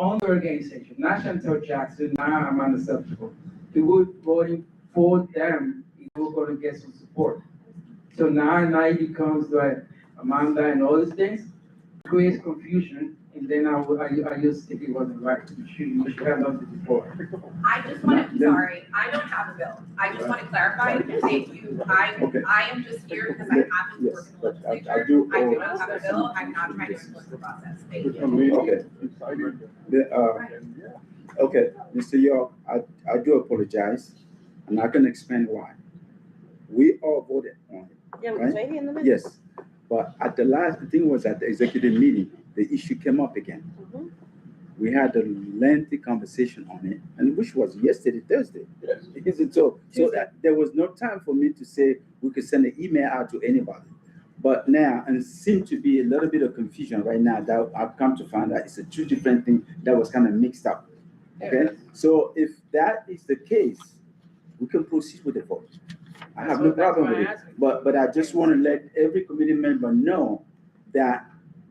on the organization, not Chantel Jackson, not Amanda Sepulveda. He was voting for them, he was going to get some support. So now it becomes like Amanda and all these things, creates confusion, and then I just think it wasn't right. You should have done it before. I just want to, sorry, I don't have a bill. I just want to clarify, thank you. I am just here because I happen to work in the legislature. I do not have a bill. I'm not trying to influence the process. Thank you. Okay, Mr. York, I do apologize, and I can explain why. We all voted on it. Yeah, right? right here in the middle. Yes, but at the last, the thing was at the executive meeting, the issue came up again. Mhm. We had a lengthy conversation on it, and which was yesterday, Thursday. Yes. Is it so that there was no time for me to say we could send an email out to anybody. But now, and it seemed to be a little bit of confusion right now that I've come to find out it's a two different things that was kind of mixed up. Okay, so if that is the case, we can proceed with the vote. I have no problem with it, but I just want to let every committee member know that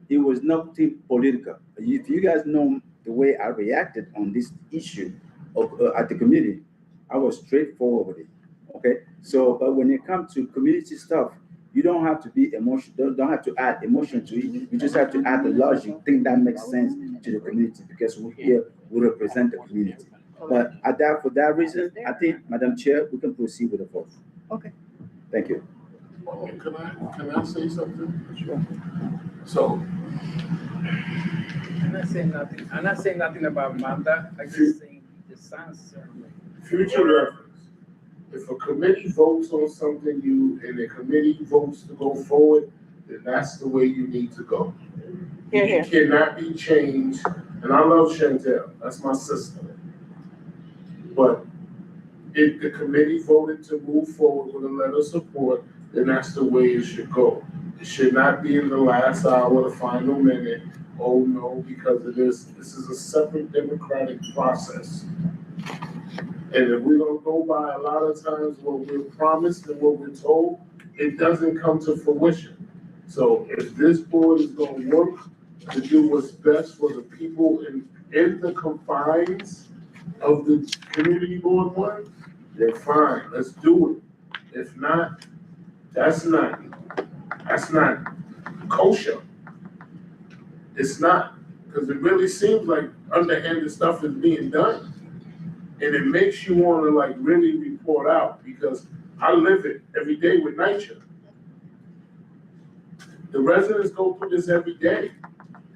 it was nothing political. If you guys know the way I reacted on this issue of, at the committee, I was straightforward with it. Okay, so but when it comes to community stuff, you don't have to be emotional. Don't have to add emotion to it. You just have to add the logic. Think that makes sense to the community because we here we represent the community. But for that reason, I think, Madam Chair, we can proceed with the vote. Okay. Thank you. Can I say something? Sure. So, I'm not saying nothing about Amanda. I'm just saying the sounds certainly. future reference, if a committee votes on something and the committee votes to go forward, then that's the way you need to go. It cannot be changed, and I love Chantel, that's my sister. But if the committee voted to move forward with a letter of support, then that's the way it should go. It should not be in the last hour, the final minute, oh no, because of this. This is a separate democratic process. And if we're gonna go by a lot of times what we're promised and what we're told, it doesn't come to fruition. So if this board is gonna work to do what's best for the people in the confines of the community board one, then fine, let's do it. If not, that's not kosher. It's not, because it really seems like underhanded stuff is being done. And it makes you want to like really report out because I live it every day with NYCHA. The residents go through this every day.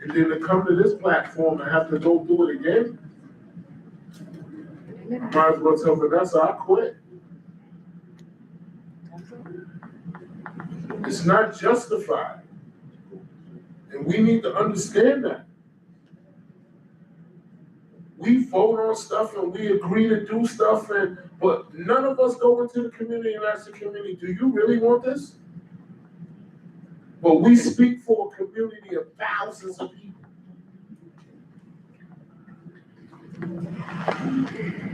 And then to come to this platform and have to go through it again, might as well tell Vanessa I quit. It's not justified. And we need to understand that. We vote on stuff and we agree to do stuff, but none of us go into the community and ask the community, do you really want this? But we speak for a community of thousands of people.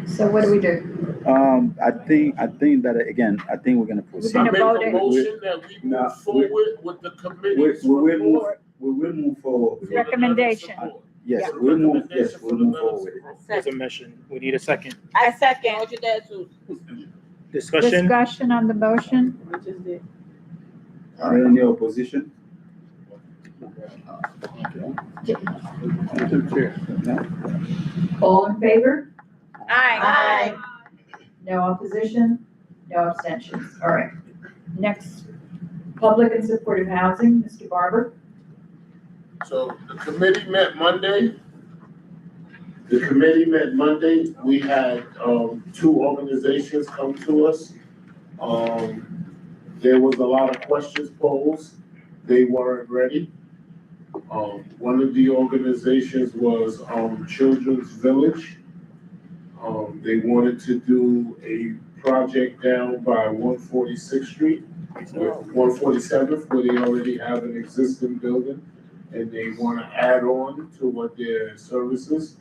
So what do we do? I think that again, I think we're gonna proceed. I We're make a motion that we move forward with the committee's report. We will move forward with it. Recommendation. Yes, we'll move forward with it. There's a motion. We need a second. I second. Discussion? Discussion on the motion. Any opposition? All in favor? Aye. No opposition, no abstentions. All right. Next, public and supportive housing, Mr. Barber. So the committee met Monday. We had two organizations come to us. There was a lot of questions posed. They weren't ready. One of the organizations was Children's Village. They wanted to do a project down by 146th Street, 147th, where they already have an existing building, and they want to add on to what their services.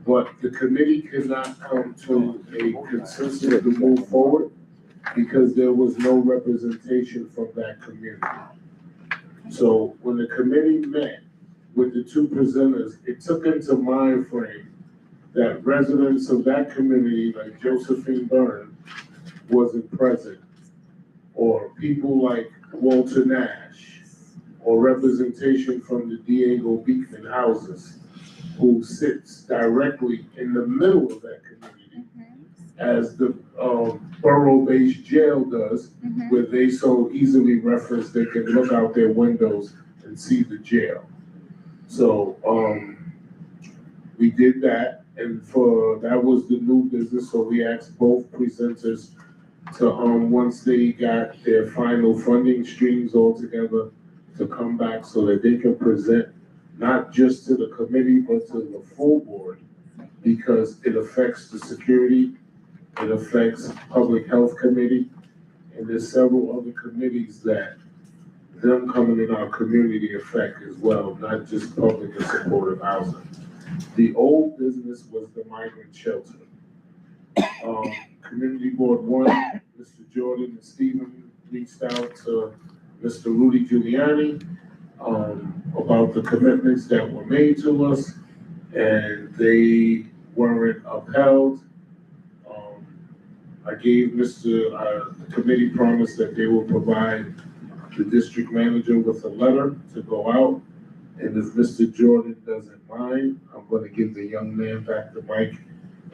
But the committee could not come to a consensus to move forward because there was no representation from that community. So when the committee met, with the two presenters, it took into mind frame that residents of that community, like Josephine Byrne, wasn't present, or people like Walter Nash, or representation from the Diego Beekman houses, who sits directly in the middle of that community, as the borough-based jail does, where they so easily reference they can look out their windows and see the jail. So we did that, and that was the new business, so we asked both presenters to, once they got their final funding streams all together, to come back so that they can present not just to the committee, but to the full board, because it affects the security, it affects public health committee, and there's several other committees that them coming in our community affect as well, not just public and supportive housing. The old business was the migrant shelter. Community Board 1, Mr. Jordan and Stephen reached out to Mr. Rudy Giuliani about the commitments that were made to us, and they weren't upheld. I gave the committee promise that they will provide the district manager with a letter to go out. And if Mr. Jordan doesn't mind, I'm gonna give the young man back the mic,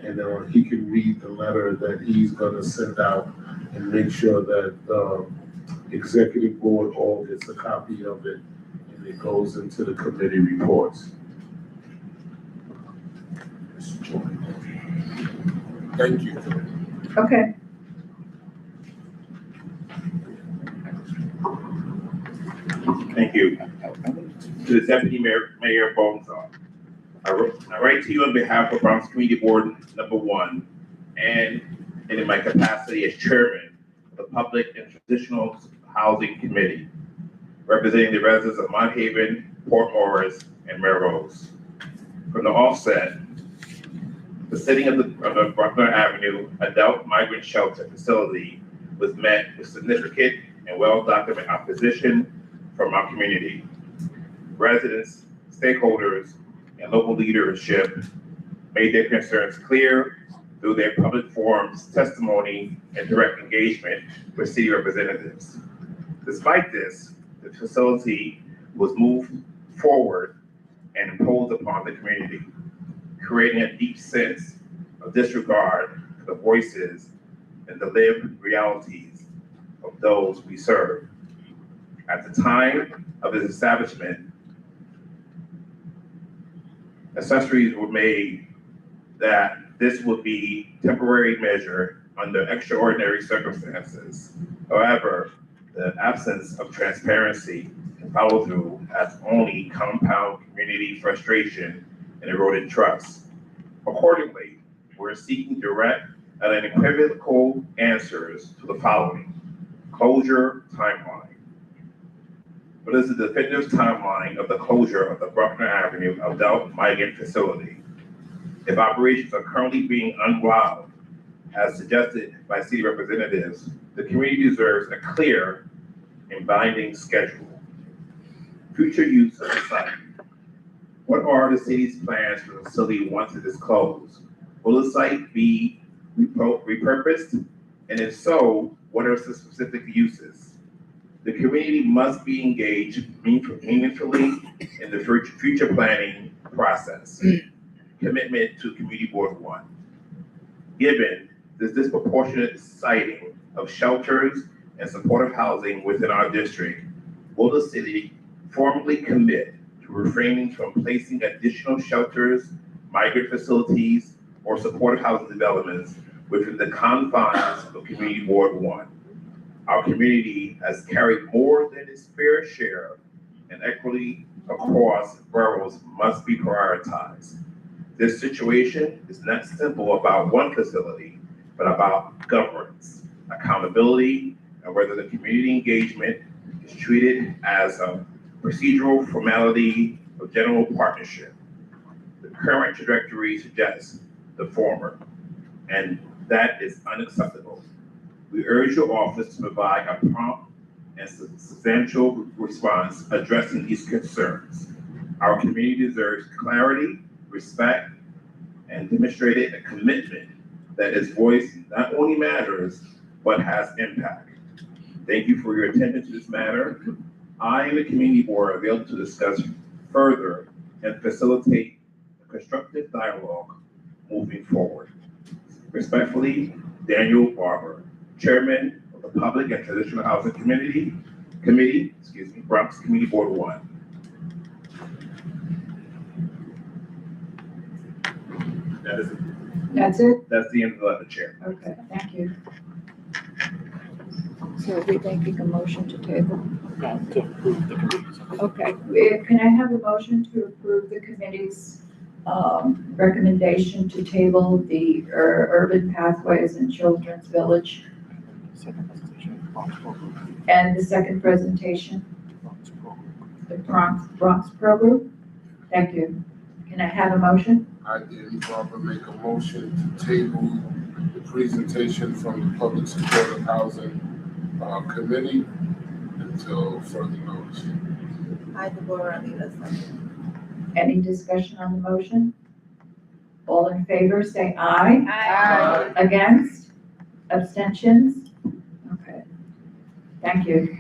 and he can read the letter that he's gonna send out and make sure that the executive board all gets a copy of it, and it goes into the committee reports. Thank you. Okay. Thank you. To the Deputy Mayor Bonzon. I write to you on behalf of Bronx Community Board Number 1, and in my capacity as Chairman of the Public and Transitional Housing Committee, representing the residents of Mont Haven, Port Morris, and Melrose. From the offset, the sitting of the Bruckner Avenue Adult Migrant Shelter Facility was met with significant and well-documented opposition from our community. Residents, stakeholders, and local leadership made their concerns clear through their public forums, testimony, and direct engagement with city representatives. Despite this, the facility was moved forward and imposed upon the community, creating a deep sense of disregard for the voices and the lived realities of those we serve. At the time of its establishment, accessories were made that this would be temporary measure under extraordinary circumstances. However, the absence of transparency and follow through has only compound community frustration and eroded trust. Accordingly, we're seeking direct and unequivocal answers to the following. Closure timeline. What is the definitive timeline of the closure of the Bruckner Avenue Adult Migrant Facility? If operations are currently being unwound, as suggested by city representatives, the community deserves a clear and binding schedule. Future use of the site. What are the city's plans for the facility once it is closed? Will the site be repurposed? And if so, what are the specific uses? The community must be engaged meaningfully in the future planning process. Commitment to Community Board 1. Given this disproportionate siting of shelters and supportive housing within our district, will the city formally commit to refraining from placing additional shelters, migrant facilities, or supportive housing developments within the confines of Community Board 1? Our community has carried more than its fair share, and equity across boroughs must be prioritized. This situation is not simple about one facility, but about governance, accountability, and whether the community engagement is treated as a procedural formality of general partnership. The current trajectory suggests the former, and that is unacceptable. We urge your office to provide a prompt and substantial response addressing these concerns. Our community deserves clarity, respect, and demonstrated a commitment that its voice not only matters, but has impact. Thank you for your attention to this matter. I and the community board are available to discuss further and facilitate a constructive dialogue moving forward. Respectfully, Daniel Barber, Chairman of the Public and Traditional Housing Committee, Bronx Community Board 1. That is it. That's it? That's the end of the letter, Chair. Okay, thank you. So are we making a motion to table? No, to approve the committee's. Okay, can I have a motion to approve the committee's recommendation to table the urban pathways in Children's Village Second presentation, Bronx program. and the second presentation, Bronx program. the Bronx Pro Group? Thank you. Can I have a motion? I, Danny Barber, make a motion to table the presentation from the Public Supportive Housing Committee until further notice. I, Deborah, leave us. Any discussion on the motion? All in favor, say aye. Aye. Against? Abstentions? Okay. Thank you.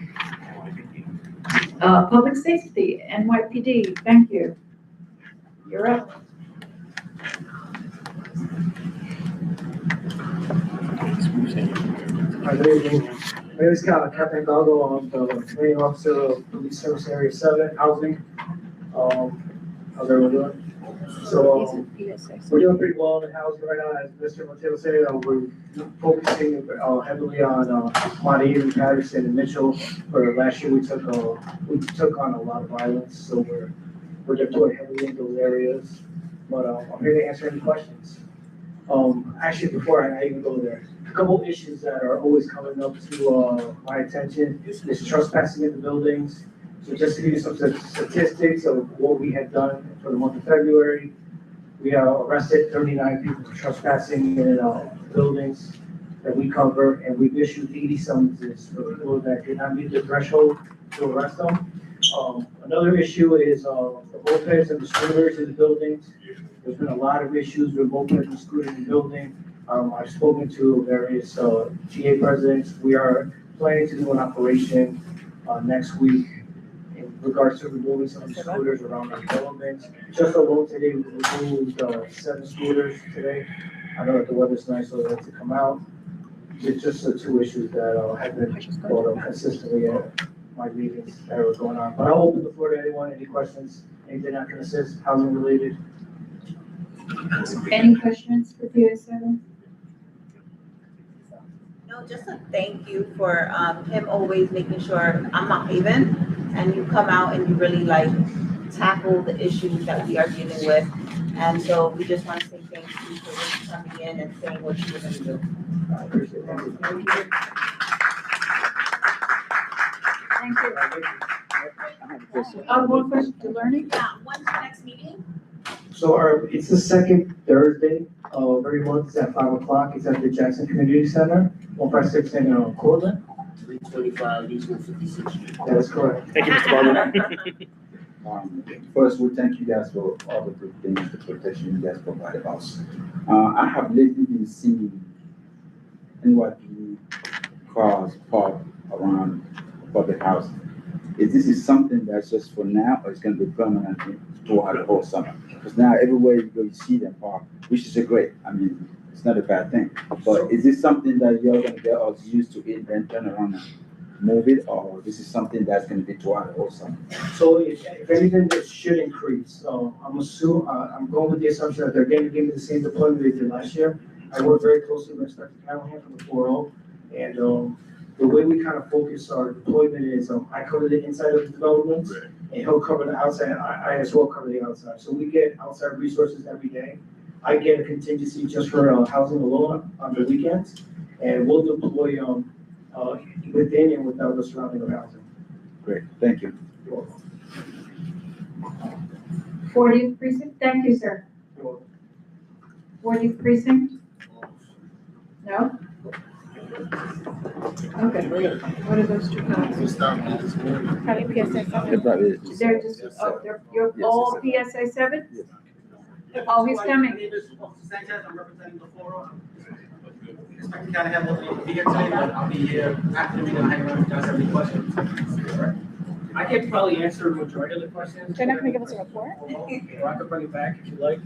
Public Safety, NYPD, thank you. You're up. Hi, good evening. My name is Captain Gago. I'm the training officer of Police Service Area 7 Housing. How's everyone doing? So, we're doing pretty well in the housing right now. As Mr. Mateo said, we're focusing heavily on Monty, Patterson, and Mitchell. For last year, we took on a lot of violence, so we're deployed heavily in those areas. But I'm here to answer any questions. Actually, before I even go there, a couple issues that are always coming up to my attention is trespassing in the buildings. So just to give you some statistics of what we had done for the month of February, we arrested 39 people for trespassing in buildings that we cover, and we've issued 80 summonses for people that did not meet the threshold to arrest them. Another issue is the mopeds and the scooters in the buildings. There's been a lot of issues with mopeds and scooters in the building. I've spoken to various GA presidents. We are planning to do an operation next week in regards to removing some of the scooters around our developments. Just alone today, we removed 7 scooters today. I know that the weather's nice, so I'd like to come out. It's just the 2 issues that have been brought up consistently at my meetings that are going on. But I'll open the floor to anyone, any questions, anything I can assist, housing related. Any questions for PA7? No, just a thank you for him always making sure I'm not haven, and you come out and you really like tackle the issues that we are dealing with. And so we just want to say thank you for really coming in and saying what you were going to do. I appreciate that. Thank you. I have a question. One question to Learning? Yeah, when's the next meeting? So it's the second Thursday of every month. It's at 5 o'clock. It's at the Jackson Community Center, 156 in Cortland. 325 East 156th Street. That is correct. Thank you, Mr. Barber. First, we thank you guys for all the good things, the protection you guys provide us. I have lately been seeing NYPD cars parked around public house. Is this something that's just for now, or it's going to be permanent throughout the whole summer? Because now everywhere you go, you see them park, which is great. I mean, it's not a bad thing. But is this something that you're going to get us used to it, then turn around and move it, or this is something that's going to be throughout the whole summer? So if anything, it should increase. I'm going with the assumption that they're going to give me the same deployment they did last year. I work very closely with Inspector Callahan from the 4.0, and the way we kind of focus our deployment is I cover the inside of the development, and he'll cover the outside. I as well cover the outside. So we get outside resources every day. I get a contingency just for housing alone on the weekends, and we'll deploy within and without the surrounding of housing. Great, thank you. You're welcome. 40th precinct, thank you, sir. You're welcome. 40th precinct? No? Okay, what are those two codes? It's not me, it's me. They probably- They're just, you're all PSA 7? Oh, he's coming. My name is Officer Sanchez, I'm representing the forum. Expect to kind of have a be here today, but I'll be here after the meeting, I'll hang around if you guys have any questions. I can probably answer a majority of the questions. They're not gonna give us a report? Or I could bring it back if you like.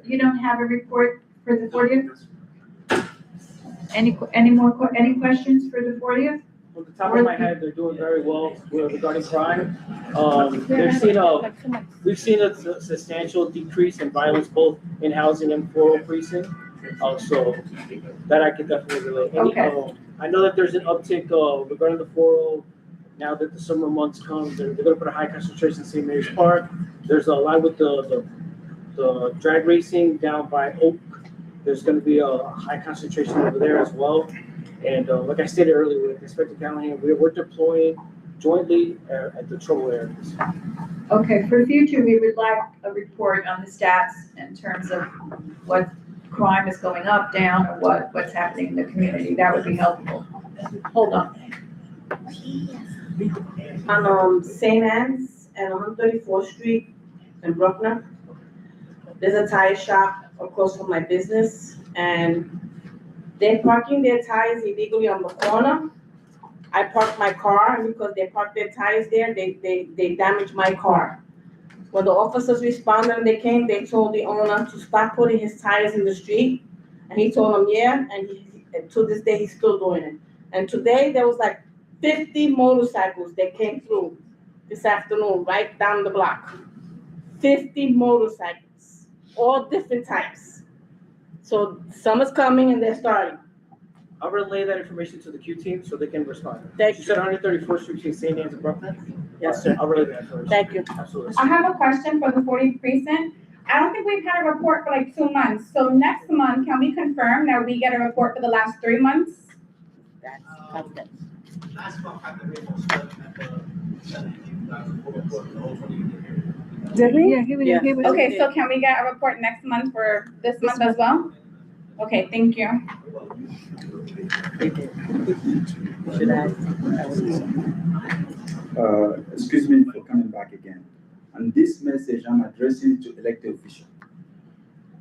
You don't have a report for the 40th? Any questions for the 40th? From the top of my head, they're doing very well regarding crime. We've seen a substantial decrease in violence both in housing and 400 precinct. So that I can definitely relate. Okay. I know that there's an uptick regarding the 400. Now that the summer months come, they're gonna put a high concentration in St. Mary's Park. There's a lot with the drag racing down by Oak. There's gonna be a high concentration over there as well. And like I stated earlier, with Inspector Callahan, we're deploying jointly at the trouble areas. Okay, for the future, we would like a report on the stats in terms of what crime is going up, down, or what's happening in the community. That would be helpful. Hold on. On St. Anne's and 134th Street in Brooklyn. There's a tire shop across from my business, and they're parking their tires illegally on the corner. I parked my car, and because they parked their tires there, they damaged my car. When the officers responded and they came, they told the owner to stop putting his tires in the street, and he told them, yeah, and to this day, he's still doing it. And today, there was like 50 motorcycles that came through this afternoon, right down the block. 50 motorcycles, all different types. So summer's coming and they're starting. I'll relay that information to the Q team so they can respond. Thank You you. said 134th Street between St. Anne's and Brooklyn? Yes, sir. I'll relay that information. Thank you. Absolutely. I have a question for the 40th precinct. I don't think we've had a report for like 2 months. So next month, can we confirm that we get a report for the last 3 months? That's good. Last month, I had the radio split at the 17, report the whole 20 year. Did we? Yeah, he was. Okay, so can we get a report next month for this month as well? Okay, thank you. Should I? Excuse me for coming back again. And this message I'm addressing to elected officials.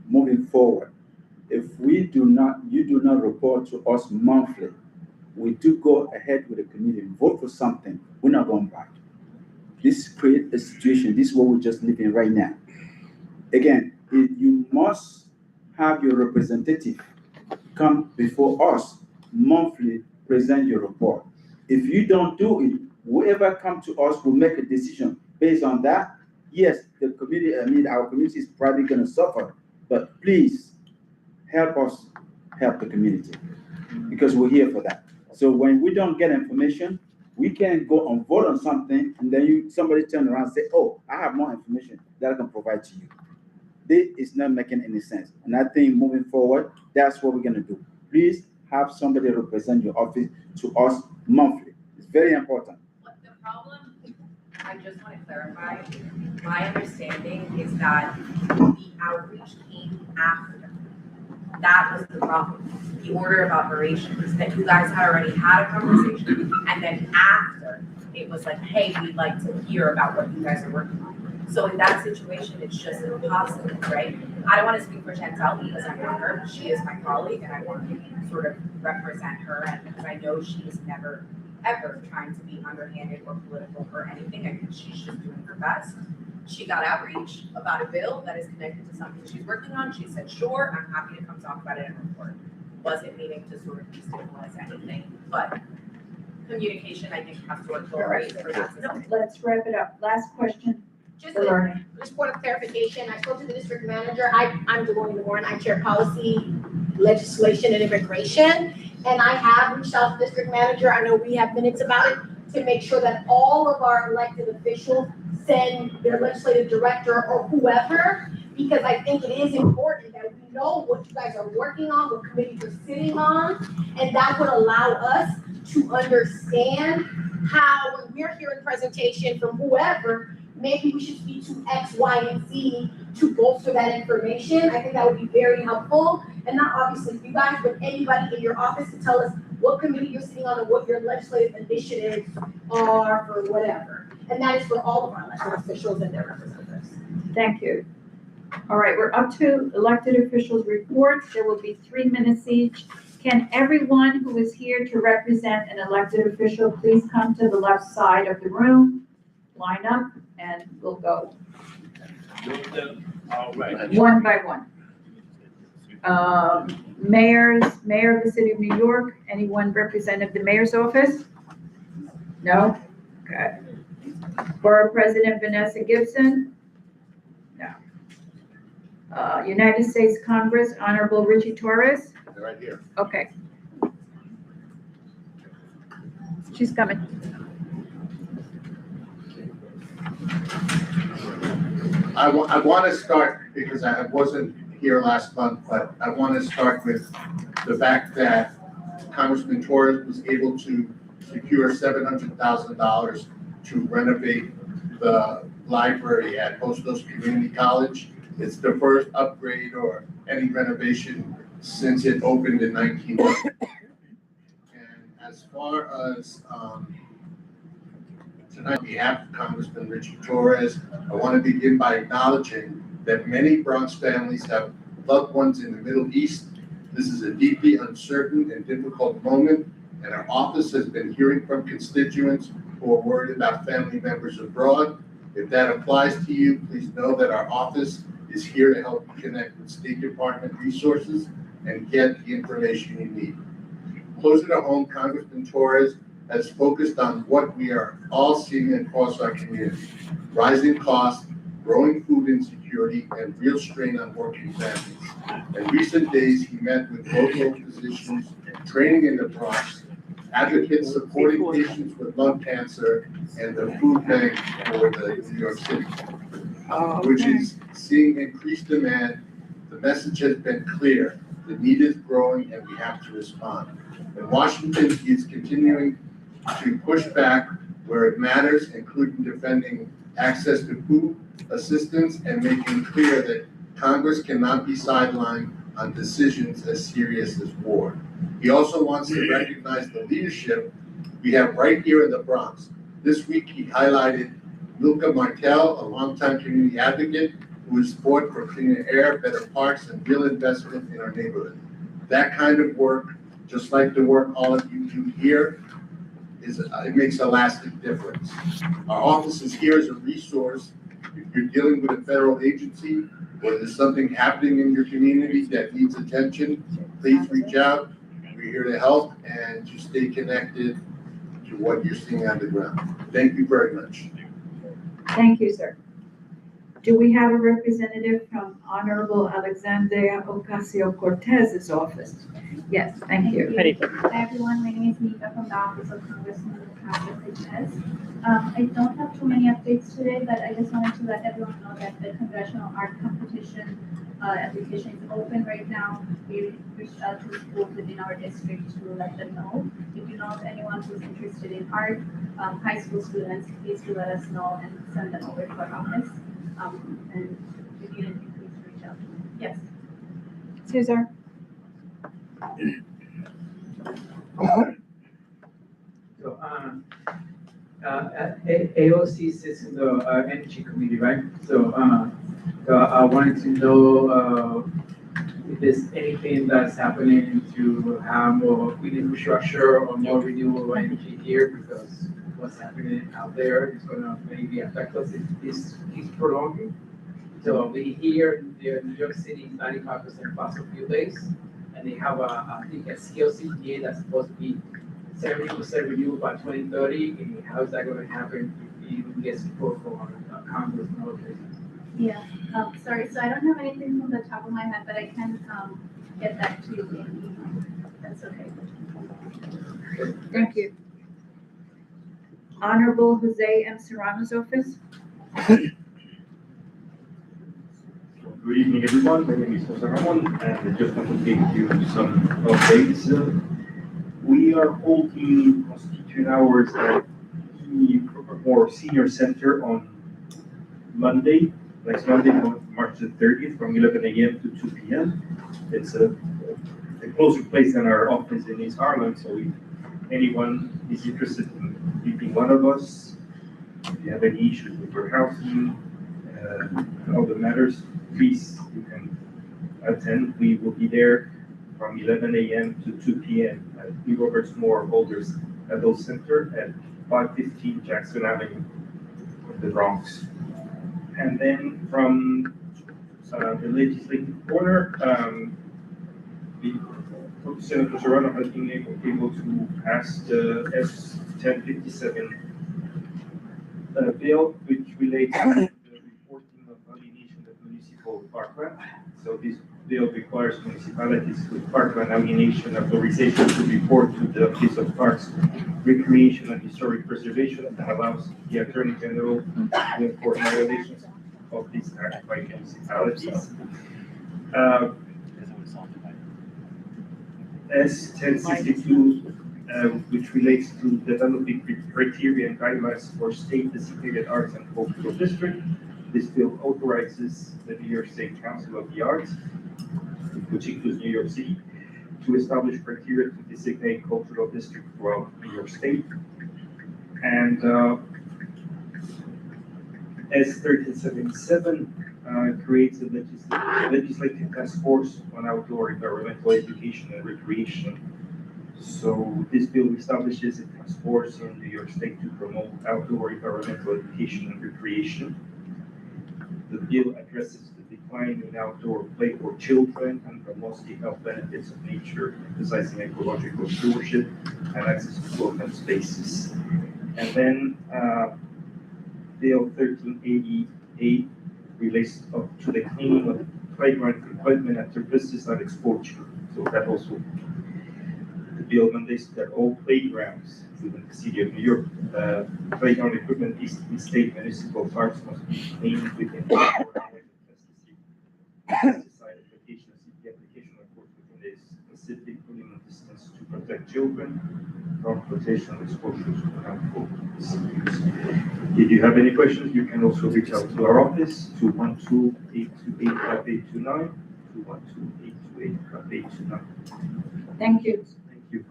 Moving forward, if you do not report to us monthly, we do go ahead with the committee, vote for something, we're not going back. This creates a situation, this is what we're just living right now. Again, you must have your representative come before us monthly, present your report. If you don't do it, whoever comes to us will make a decision based on that. Yes, the committee, our community is probably gonna suffer, but please help us help the community because we're here for that. So when we don't get information, we can go and vote on something and then somebody turn around and say, oh, I have more information that I can provide to you. This is not making any sense. And I think moving forward, that's what we're gonna do. Please have somebody represent your office to us monthly. It's very important. But the problem, I just want to clarify, my understanding is that the outreach came after. That was the problem. The order of operations, that you guys had already had a conversation, and then after, it was like, hey, we'd like to hear about what you guys are working on. So in that situation, it's just impossible, right? I don't want to speak for Chantel because I know her, she is my colleague, and I want to sort of represent her, and because I know she is never, ever trying to be underhanded or political or anything. I think she's just doing her best. She got outreach about a bill that is connected to something she's working on. She said, sure, I'm happy to come talk about it in a report. Wasn't meaning to sort of destabilize anything, but communication, I think, has to go right for that. Let's wrap it up. Last question Just for Lorna. Just point of clarification, I spoke to the district manager, I'm Deloitte Warren, I chair policy, legislation and immigration. And I have reached out to the district manager, I know we have minutes about it, to make sure that all of our elected officials send their legislative director or whoever, because I think it is important that we know what you guys are working on, what committees you're sitting on, and that would allow us to understand how, when we're hearing presentation from whoever, maybe we should speak to X, Y, and Z to bolster that information. I think that would be very helpful. And not obviously you guys, but anybody in your office to tell us what committee you're sitting on and what your legislative initiatives are for whatever. And that is for all of our elected officials and their representatives. Thank you. All right, we're up to elected officials' reports. There will be 3 minutes each. Can everyone who is here to represent an elected official please come to the left side of the room, line up, and we'll go All right. one by one. Mayor of the city of New York, anyone representative of the mayor's office? No? Okay. Borough President Vanessa Gibson? No. United States Congress, Honorable Richie Torres? They're right here. Okay. She's coming. I want to start, because I wasn't here last month, but I want to start with the fact that Congressman Torres was able to secure $700,000 to renovate the library at Post Oaks Community College. It's the first upgrade or any renovation since it opened in 1990. And as far as tonight, on behalf of Congressman Richie Torres, I want to begin by acknowledging that many Bronx families have loved ones in the Middle East. This is a deeply uncertain and difficult moment, and our office has been hearing from constituents who are worried about family members abroad. If that applies to you, please know that our office is here to help you connect with State Department resources and get the information you need. Closer to home, Congressman Torres has focused on what we are all seeing across our community: rising costs, growing food insecurity, and real strain on working families. In recent days, he met with local physicians training in the Bronx, advocates supporting patients with lung cancer, and the food bank for the New York City, which is seeing increased demand. The message has been clear: the need is growing and we have to respond. In Washington, he is continuing to push back where it matters, including defending access to food assistance and making clear that Congress cannot be sidelined on decisions as serious as war. He also wants to recognize the leadership we have right here in the Bronx. This week, he highlighted Milka Martel, a longtime community advocate who has fought for cleaner air, better parks, and real investment in our neighborhood. That kind of work, just like the work all of you do here, it makes a lasting difference. Our office is here as a resource. If you're dealing with a federal agency or there's something happening in your community that needs attention, please reach out. We're here to help and to stay connected to what you're seeing on the ground. Thank you very much. Thank you, sir. Do we have a representative from Honorable Alexandria Ocasio-Cortez's office? Yes, thank you. Hi everyone, my name is Nika from the Office of Congressman Ocasio-Cortez. I don't have too many updates today, but I just wanted to let everyone know that the Congressional Art Competition application is open right now. We reached out to schools within our district to let them know. If you know of anyone who's interested in art, high school students, please do let us know and send them over to our office. And if you need anything, please reach out to me. Yes. Cesar? So, AOC sits in the Energy Committee, right? So I wanted to know if there's anything that's happening to have more green infrastructure or more renewable energy here, because what's happening out there is gonna maybe affect us if this keeps prolonging. So we hear New York City is 95% fossil fuel based, and they have I think a scale CPA that's supposed to be 70% renewable by 2030. And how is that going to happen if you get support from Congress and other places? Yeah, sorry, so I don't have anything from the top of my head, but I can get that to you in email. That's okay. Thank you. Honorable Jose M. Serrano's office? Good evening, everyone. My name is Jose Ramon, and I just want to give you some updates. We are holding constituent hours at the Senior Center on Monday, next Monday, March the 30th, from 11 a.m. to 2 p.m. It's a closer place than our office in East Harlem. So if anyone is interested in meeting one of us, if you have any issues with your housing, all the matters, please, you can attend. We will be there from 11 a.m. to 2 p.m. at New Roberts Moore Holders Adult Center at 515 Jackson Avenue in the Bronx. And then from the legislative corner, Senator Serrano has been able to pass the S-1057 bill, which relates to the reporting of alienation of municipal parkland. So this bill requires municipalities with parkland alienation authorization to report to the Office of Parks, Recreation and Historic Preservation, and allows the Attorney General to enforce violations of this act by municipalities. S-1062, which relates to developing criteria and guidelines for state-designated arts and cultural district. This bill authorizes the New York State Council of the Arts, which includes New York City, to establish criteria to designate cultural district throughout New York State. And S-1377 creates a legislative task force on outdoor environmental education and recreation. So this bill establishes a task force in New York State to promote outdoor environmental education and recreation. The bill addresses the decline in outdoor play for children and promotes the health benefits of nature, emphasizing ecological stewardship and access to open spaces. And then Bill 1388 relates to the cleaning of playground equipment after pesticide exposure. So that also, the bill mandates that all playgrounds within the city of New York, playground equipment in state municipal parks must be cleaned within 4 hours of pesticide application. The application, of course, within a specific minimum distance to protect children from potential exposure to harmful diseases. If you have any questions, you can also reach out to our office, 212-828-5829, 212-828-5829. Thank you. Thank you.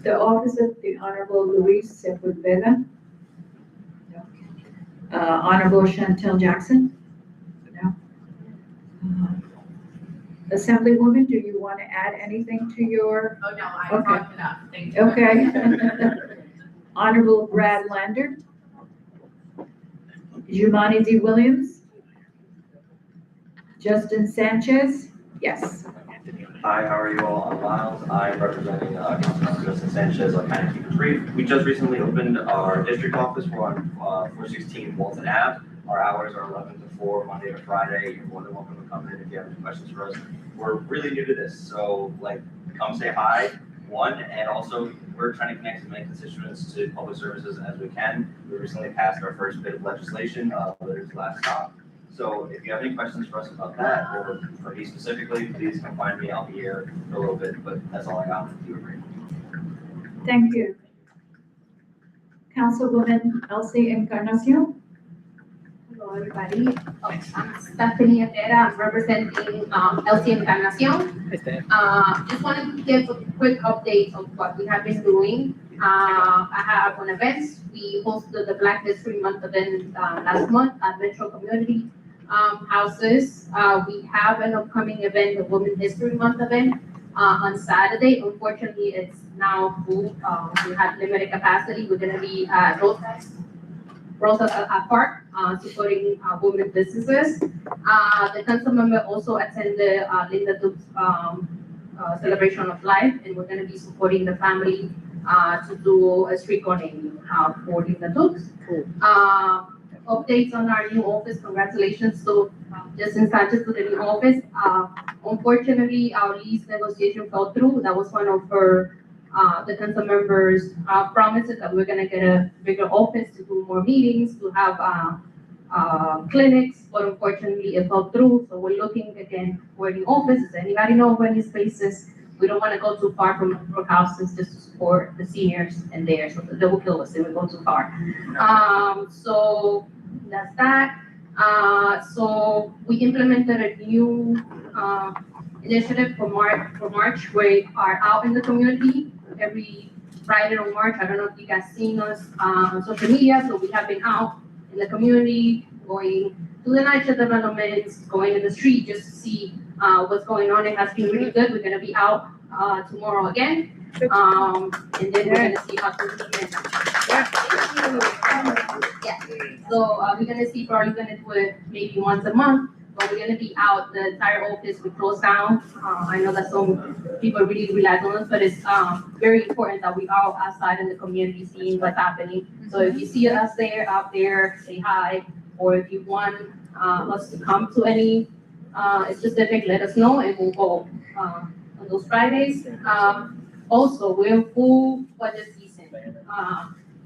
The office of the Honorable Luis Sepulveda. Honorable Chantel Jackson. No. Assemblywoman, do you want to add anything to your? Oh, no, I Okay. talked enough, thank you. Okay. Honorable Brad Lander. Jumani D. Williams. Justin Sanchez. Yes. Hi, how are you all? I'm Miles. I'm representing Councilmember Justin Sanchez. I'll kind of keep it brief. We just recently opened our district office. We're on 416 Walton Ave. Our hours are 11 to 4, Monday to Friday. You're more than welcome to come in if you have any questions for us. We're really new to this, so come say hi, one, and also we're trying to connect as many constituents to public services as we can. We recently passed our first bit of legislation, Letters Last Stop. So if you have any questions for us about that, or for me specifically, please come find me. I'll be here for a little bit, but that's all I got. If you agree. Thank you. Councilwoman Elsie Encarnacion. Hello, everybody. I'm Stephanie Herrera. I'm representing Elsie Encarnacion. Just wanted to give a quick update of what we have been doing. I have on events. We hosted the Black History Month event last month at Metro Community Houses. We have an upcoming event, the Women's History Month event, on Saturday. Unfortunately, it's now full. We have limited capacity. We're going to be at Rosa Park, supporting women businesses. The council member also attended Linda Duke's celebration of life, and we're going to be supporting the family to do a street corning for Linda Duke's. Updates on our new office, congratulations to Justin Sanchez to the new office. Unfortunately, our lease negotiation fell through. That was one of her the council members' promises that we're gonna get a bigger office to do more meetings, to have clinics, but unfortunately it fell through. So we're looking again for a new office. Does anybody know where any spaces? We don't wanna go too far from Brook houses just to support the seniors and there, so they will kill us if we go too far. So that's that. So we implemented a new initiative for March. We are out in the community every Friday on March. I don't know if you guys seen us on social media, so we have been out in the community, going to the night developments, going in the street just to see what's going on. It has been really good. We're gonna be out tomorrow again. And then we're gonna see how things yeah. So we're gonna see, probably gonna do it maybe once a month, but we're gonna be out. The entire office we close down. I know that some people really rely on us, but it's very important that we are outside in the community seeing what's happening. So if you see us out there, say hi, or if you want us to come to any specific, let us know and we'll go on those Fridays. Also, we're in full budget season.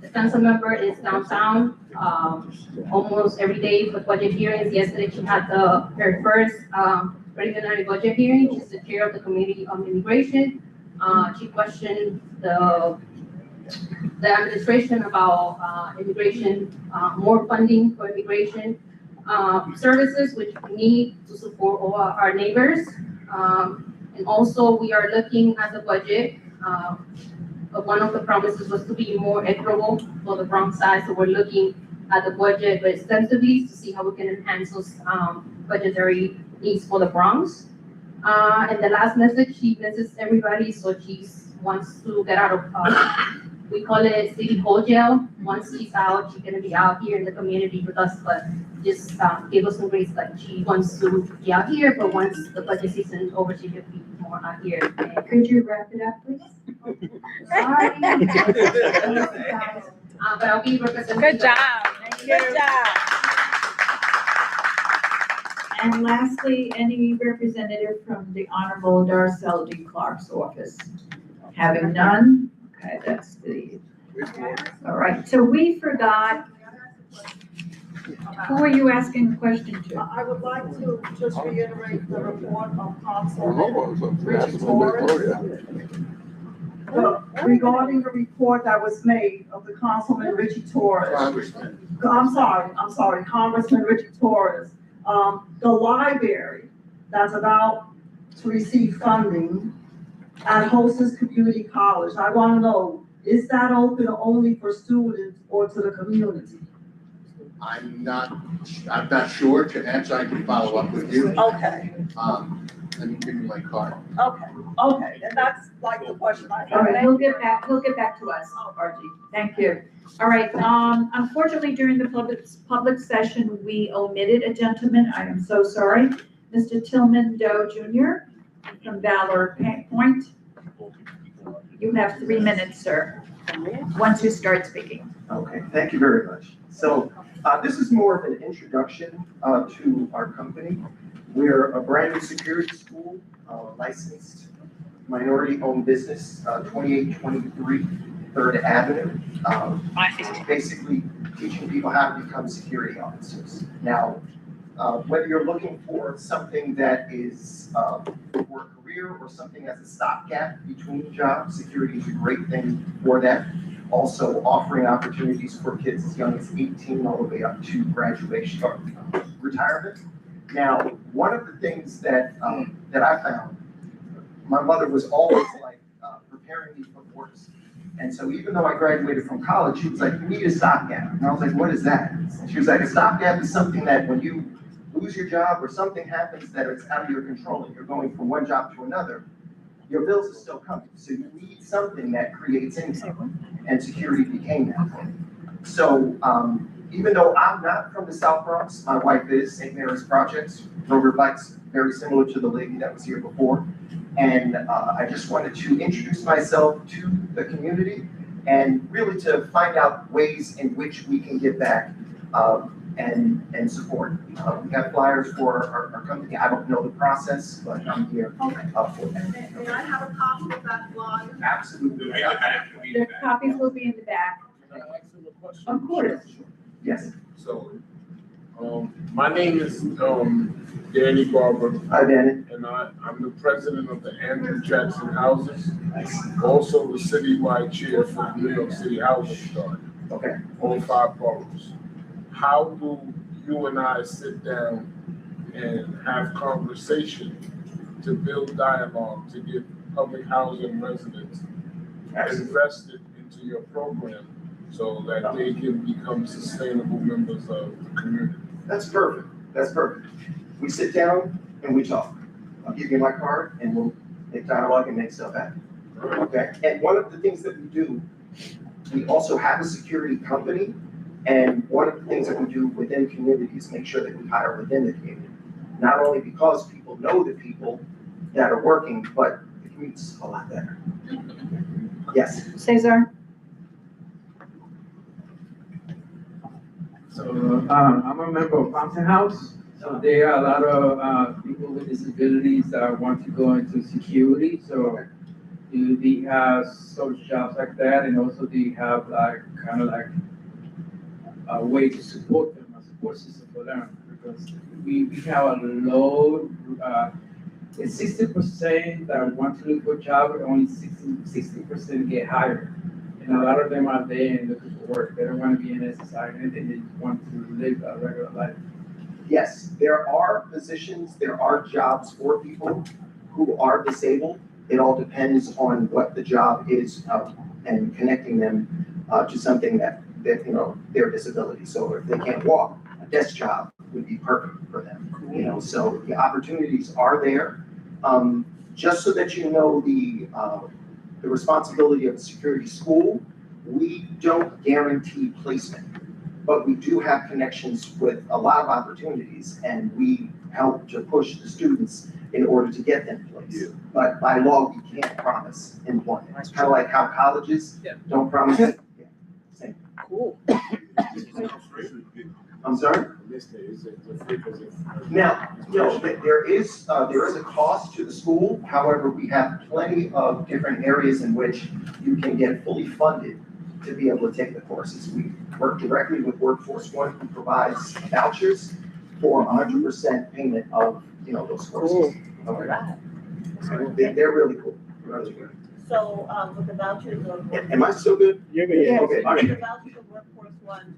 The council member is downtown almost every day for budget hearings. Yesterday, she had her first preliminary budget hearing. She's the chair of the Committee on Immigration. She questioned the administration about immigration, more funding for immigration services, which we need to support all our neighbors. And also, we are looking at the budget. One of the promises was to be more equitable for the Bronx side, so we're looking at the budget very extensively to see how we can enhance those budgetary needs for the Bronx. And the last message, she misses everybody, so she wants to get out of, we call it city hall jail. Once she's out, she's gonna be out here in the community with us, but just give us some grace, like she wants to be out here, but once the budget season is over, she could be more out here. Could you wrap it up, please? Sorry. But I'll be representing. Good job. Good job. And lastly, any representative from the Honorable Darcel D. Clark's office? Having none, okay, that's the, all right, so we forgot. Who are you asking a question to? I would like to just reiterate the report of Councilman Richard Torres. Regarding the report that was made of the Councilman Richie Torres. I'm sorry, Congressman Richie Torres. The library that's about to receive funding at Hostess Community College. I want to know, is that open only for students or to the community? I'm not sure to answer. I can follow up with you. Okay. Let me give you my card. Okay, and that's like the question I have. All right, he'll get back to us, Archie. Thank you. All right, unfortunately, during the public session, we omitted a gentleman. I am so sorry. Mr. Tillman Doe Jr. from Valor Point. You have 3 minutes, sir, once you start speaking. Okay, thank you very much. So this is more of an introduction to our company. We're a brand new security school, licensed minority-owned business, 2823 3rd Avenue. Basically teaching people how to become security officers. Now, whether you're looking for something that is for a career or something as a stopgap between jobs, security is a great thing for that. Also offering opportunities for kids as young as 18 all the way up to graduation or retirement. Now, one of the things that I found, my mother was always like preparing me for course. And so even though I graduated from college, she was like, you need a stopgap. And I was like, what is that? She was like, a stopgap is something that when you lose your job or something happens that it's out of your control and you're going from one job to another, your bills are still coming. So you need something that creates income, and security became that. So even though I'm not from the South Bronx, my wife is, St. Mary's Projects, Rover Bikes, very similar to the lady that was here before. And I just wanted to introduce myself to the community and really to find out ways in which we can give back and support. We have flyers for our company. I don't know the process, but I'm here for that. May I have a copy of that flyer? Absolutely. The copies will be in the back. Can I ask you a question? Of course. Yes. So, my name is Danny Barber. Hi, Danny. And I'm the president of the Andrew Jackson Houses, also the citywide chair for the New York City Housing Authority. Okay. All 5 boroughs. How do you and I sit down and have conversation to build dialogue, to get public housing residents invested into your program so that they can become sustainable members of the community. That's perfect. That's perfect. We sit down and we talk. I'll give you my card and we'll make dialogue and make stuff happen. Okay? And one of the things that we do, we also have a security company. And one of the things that we do within communities, make sure that we hire within the community. Not only because people know the people that are working, but the community's a lot better. Yes. Cesar? So, I'm a member of Fountain House, so there are a lot of, people with disabilities that want to go into security, so they have sort of jobs like that, and also they have like, kind of like a way to support them, a support system for them, because we have a low, it's 60% that want to look for a job, but only 60% get hired. And a lot of them are there and looking for work. They don't want to be in a society, and they just want to live a regular life. Yes, there are positions, there are jobs for people who are disabled. It all depends on what the job is, and connecting them to something that you know, their disability. So if they can't walk, a desk job would be perfect for them. You know, so the opportunities are there. Just so that you know the responsibility of a security school, we don't guarantee placement, but we do have connections with a lot of opportunities, and we help to push the students in order to get them placed. But by law, we can't promise employment. It's kind of like how colleges don't promise. Yeah, same. Cool. I'm sorry? Now, no, there is a cost to the school. However, we have plenty of different areas in which you can get fully funded to be able to take the courses. We work directly with Workforce One, who provides vouchers for 100% payment of, you know, those courses. Okay. So they're really cool. Really good. So, with the vouchers of. Am I still good? You're good. Yeah. Okay, Okay. all right. The vouchers of Workforce One,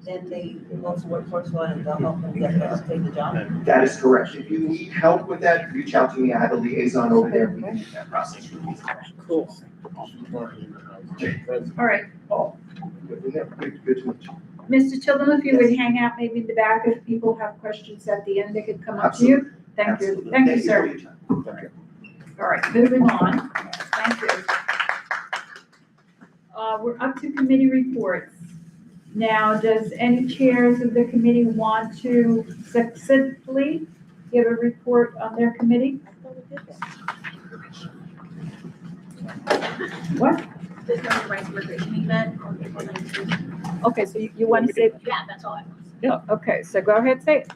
then they go to Workforce One and they'll help them get take the job? That is correct. If you need help with that, reach out to me. I have a liaison over there. We can make that process. Cool. All right. Oh, good to meet you. Mr. Children, if you would hang out maybe in the back, if people have questions at the end, they could come up to you. Thank you. Absolutely. Thank you, sir. for your time. Thank you. All right, moving on. Thank you. We're up to committee reports. Now, does any chairs of the committee want to succinctly give a report on their committee? What? There's no rights immigration event on April 19th. Okay, so you want to say? Yeah, that's all I want. Yeah. Okay, so go ahead, say it.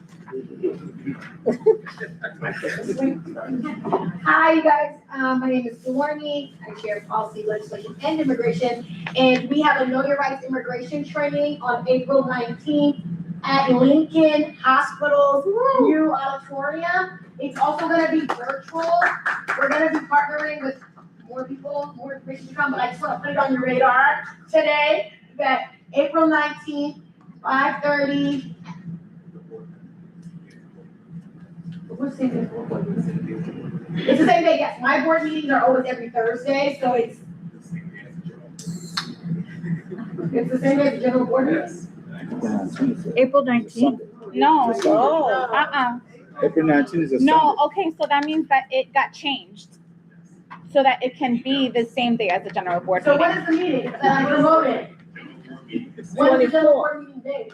Hi, you guys. My name is Dorney. I chair policy, legislation, and immigration. And we have a Know Your Rights immigration training on April 19th at Lincoln Hospital's new auditorium. It's also going to be virtual. We're going to be partnering with more people, more information to come, but I just want to put it on your radar today that April 19th, 5:30. What's the same day? It's the same day, yes. My board meetings are always every Thursday, so it's the same day as the general board meetings? April 19th? No. Oh. April 19th is a Sunday. No, okay, so that means that it got changed. So that it can be the same day as the general board So meeting. when is the meeting that I promoted? When is the general board meeting date?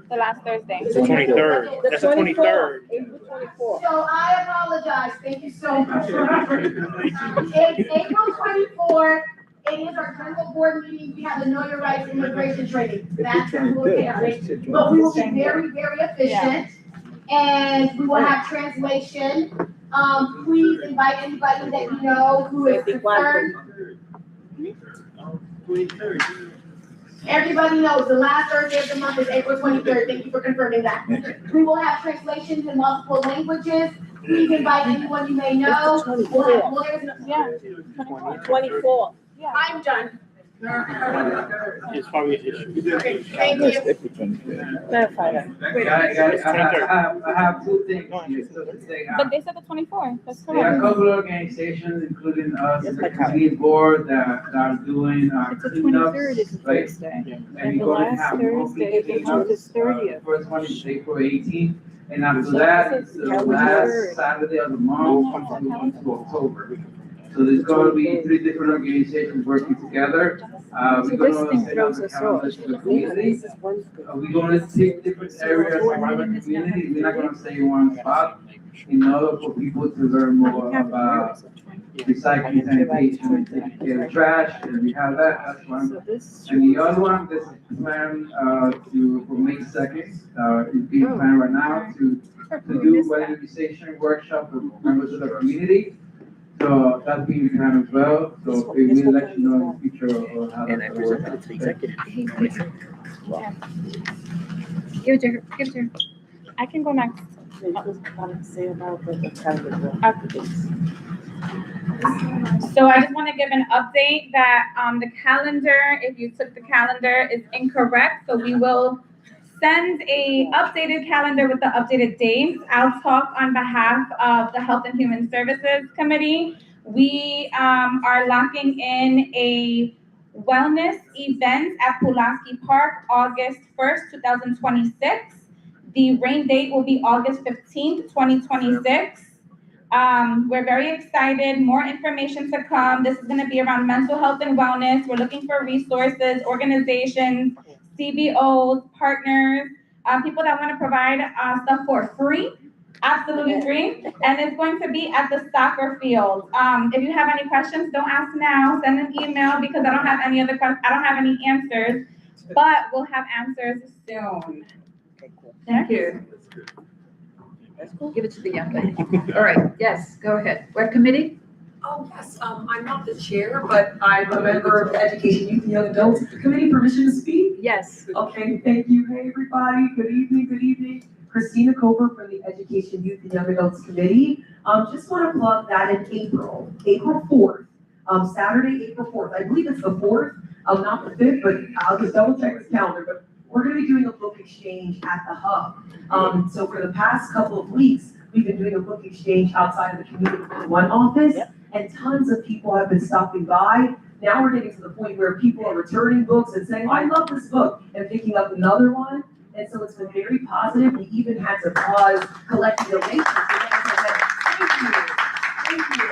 The last Thursday. It's the 23rd. That's the 23rd. April 24th. So I apologize. Thank you so much. It's April 24th. It is our general board meeting. We have the Know Your Rights immigration training. That's what we'll carry. But we will be very, very efficient. And we will have translation. Please invite anybody that you know who is concerned. Everybody knows the last Thursday of the month is April 23rd. Thank you for confirming that. We will have translations in multiple languages. Please invite anyone you may know. We'll have lawyers. Yeah. 24. I'm done. It's probably an issue. Okay, thank you. Clarify that. Guys, I have two things here. So to say, But they said the 24th, that's there are a correct. couple of organizations, including us, as a community board that are doing It's the cleanups, 23rd is a right? Thursday. And we're gonna have monthly Thursday, cleanups. 30th. First one is April 18th, and after that, it's the last Saturday of the month into October. So there's gonna be 3 different organizations working together. We're gonna send out the calendars to the community. We're gonna take different areas around the community. We're not gonna stay in one spot in order for people to learn more about recycling, sanitation, and taking care of trash, and we have that, that's one. And the other one, there's a plan, for May 2nd, is being planned right now to do weatherization workshop with members of the community. So that's being planned as well, so we will let you know in the future of how that's gonna work out. Give it to her, give it to her. I can go next. So I just want to give an update that, the calendar, if you took the calendar, is incorrect, so we will send a updated calendar with the updated dates. I'll talk on behalf of the Health and Human Services Committee. We, are locking in a wellness event at Pulaski Park, August 1st, 2026. The rain date will be August 15th, 2026. We're very excited, more information to come. This is gonna be around mental health and wellness. We're looking for resources, organizations, CBOs, partners, people that wanna provide, stuff for free, absolutely free. And it's going to be at the soccer field. If you have any questions, don't ask now, send an email because I don't have any other I don't have any answers, but we'll have answers soon. Thank you. Give it to the young lady. All right, yes, go ahead. What committee? Oh, yes, I'm not the chair, but I'm a member of the Education, Youth, and Young Adults Committee. Permission to speak? Yes. Okay, thank you. Hey, everybody. Good evening, good evening. Christina Cover from the Education, Youth, and Young Adults Committee. Just want to plug that in April 4th, Saturday, April 4th. I believe it's the 4th, not the 5th, but I'll just double check this calendar. But we're going to be doing a book exchange at the hub. So for the past couple of weeks, we've been doing a book exchange outside of the Community One office, and tons of people have been stopping by. Now we're getting to the point where people are returning books and saying, oh, I love this book, and picking up another one. And so it's been very positive. We even had to pause collecting donations. Thank you.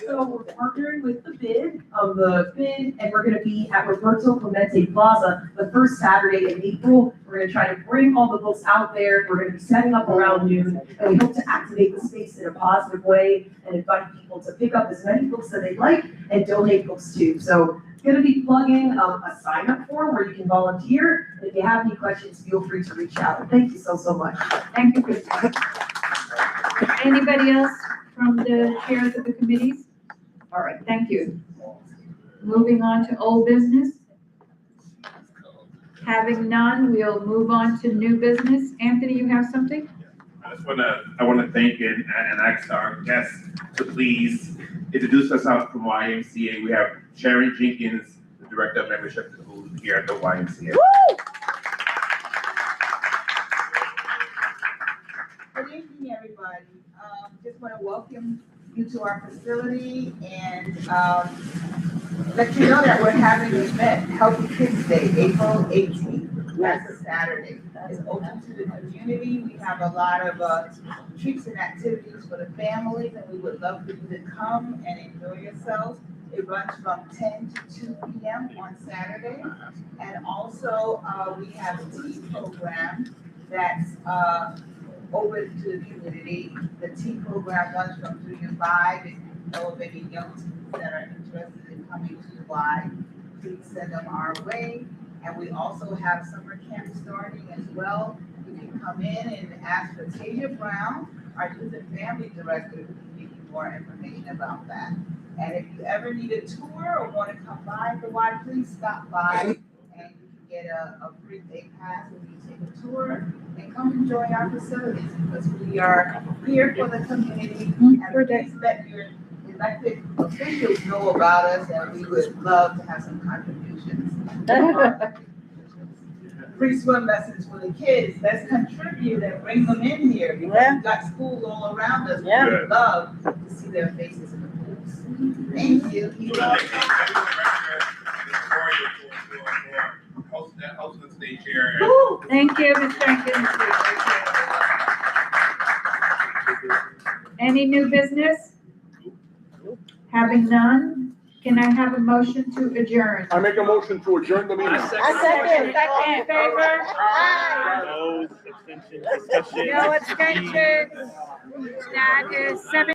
So we're partnering with the bid, and we're gonna be at Roberto Clemente Plaza the first Saturday in April. We're gonna try to bring all the books out there. We're gonna be setting up around noon, and we hope to activate the space in a positive way and invite people to pick up as many books that they like and donate books too. So gonna be plugging a sign-up form where you can volunteer. If you have any questions, feel free to reach out. Thank you so much. Thank you, Christina. Anybody else from the chairs of the committees? All right, thank you. Moving on to old business. Having none, we'll move on to new business. Anthony, you have something? I wanna thank and ask our guests to please introduce us out from YMCA. We have Sharon Jenkins, the Director of Membership, who's here at the YMCA. Good evening, everybody. Just want to welcome you to our facility and let you know that we're having an event, Healthy Kids Day, April 18th. That's a Saturday. It's open to the community. We have a lot of treats and activities for the families, and we would love for you to come and enjoy yourselves. It runs from 10 to 2 p.m. on Saturday. And also, we have a tea program that's open to the community. The tea program runs from 3 to 5. If you know of any young teens that are interested in coming to the Y, please send them our way. And we also have summer camp starting as well. You can come in and ask for Tasia Brown, our Youth and Family Director, who can give you more information about that. And if you ever need a tour or want to come by the Y, please stop by and you can get a free day pass when you take a tour and come enjoy our facilities because we are here for the community and please let your elected officials know about us and we would love to have some contribution vacations. Free swim lessons for the kids, let's contribute and bring them in here, because we've got schools all around us. We would love to see their faces in the pools. Thank you. Hosting stage here. Thank you, Ms. Jenkins. Any new business? Having none, can I have a motion to adjourn? I make a motion to adjourn the meeting. Second. All in favor? No extension discussion. No extensions. That is 7.